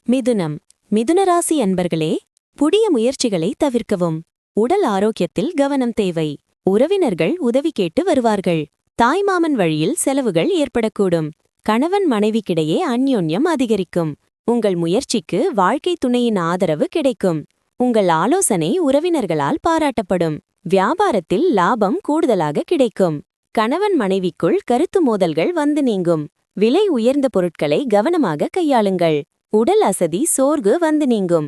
மிதுனம். மிதுனராசி அன்பர்களே, புதிய முயற்சிகளை தவிர்க்கவும். உடல் ஆரோக்கியத்தில் கவனம் தேவை. உறவினர்கள் உதவி கேட்டு வருவார்கள். தாய்மாமன் வழியில் செலவுகள் ஏற்படக்கூடும். கணவன் மனைவிக்கிடையே அந்யோன்யம் அதிகரிக்கும். உங்கள் முயற்சிக்கு வாழ்க்கை துணையின் ஆதரவு கிடைக்கும். உங்கள் ஆலோசனை உறவினர்களால் பாராட்டப்படும். வியாபாரத்தில் லாபம் கூடுதலாக கிடைக்கும். கணவன் மனைவிக்குள் கருத்து மோதல்கள் வந்து நீங்கும். விலை உயர்ந்த பொருட்களை கவனமாக கையாளுங்கள். உடல் அசதி சோர்வு வந்து நீங்கும்.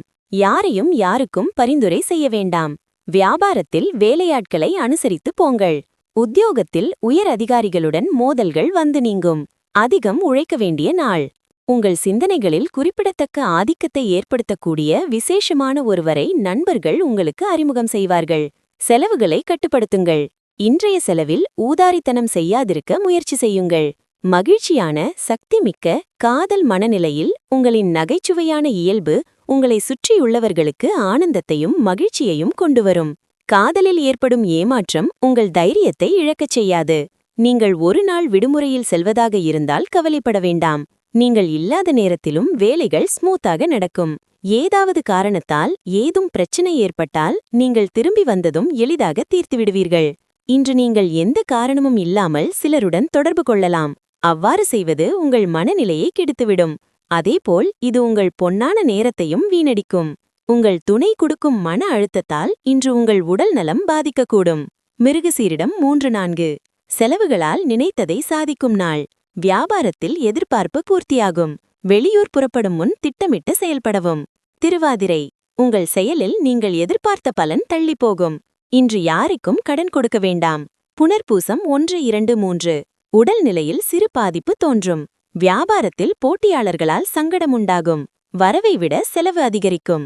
யாருக்கும் பரிந்துரை செய்ய வேண்டாம். வியாபாரத்தில் வேலையாட்களை அனுசரித்து போங்கள். உத்தியோகத்தில் உயர் அதிகாரிகளுடன் மோதல்கள் வந்து நீங்கும். அதிகம் உழைக்க வேண்டிய நாள். உங்கள் சிந்தனைகளில் குறிப்பிடத்தக்க ஆதிக்கத்தை ஏற்படுத்தக்கூடிய விசேஷமான ஒருவரை நண்பர்கள் உங்களுக்கு அறிமுகம் செய்வார்கள். செலவுகளை கட்டுப்படுத்துங்கள். இன்றைய செலவில் ஊதாரித்தனம் செய்யாதிருக்க முயற்சி செய்யுங்கள். மகிழ்ச்சியான சக்திமிக்க காதல் மனநிலையில் உங்களின் நகைச்சுவையான இயல்பு உங்களை சுற்றியுள்ளவர்களுக்கு ஆனந்தத்தையும் மகிழ்ச்சியையும் கொண்டுவரும். காதலில் ஏற்படும் ஏமாற்றம் உங்கள் தைரியத்தை இழக்கச் செய்யாது. நீங்கள் ஒரு நாள் விடுமுறையில் செல்வதாக இருந்தால் கவலைப்பட வேண்டாம். நீங்கள் இல்லாத நேரத்திலும் வேலைகள் ஸ்மூத்தாக நடக்கும். ஏதாவது காரணத்தால் ஏதும் பிரச்சனை ஏற்பட்டால் நீங்கள் திரும்பி வந்ததும் எளிதாக தீர்த்துவிடுவீர்கள். இன்று நீங்கள் எந்த காரணமும் இல்லாமல் சிலருடன் தொடர்பு கொள்ளலாம். அவ்வாறு செய்வது உங்கள் மனநிலையை கெடுத்துவிடும். அதேபோல் இது உங்கள் பொன்னான நேரத்தையும் வீணடிக்கும். உங்கள் துணை கொடுக்கும் மன அழுத்தத்தால் இன்று உங்கள் உடல் நலம் பாதிக்கக்கூடும். மிருகசீரிடம் 3-4. செலவுகளால் நினைத்ததை சாதிக்கும் நாள். வியாபாரத்தில் எதிர்பார்ப்பு பூர்த்தியாகும். வெளியூர் புறப்படும் முன் திட்டமிட்டு செயல்படவும். திருவாதிரை. உங்கள் செயலில் நீங்கள் எதிர்பார்த்த பலன் தள்ளிப்போகும். இன்று யாருக்கும் கடன் கொடுக்க வேண்டாம். புனர்பூசம் 1-2-3. உடல் நிலையில் சிறு பாதிப்பு தோன்றும். வியாபாரத்தில் போட்டியாளர்களால் சங்கடமுண்டாகும். வரவை விட செலவு அதிகரிக்கும்.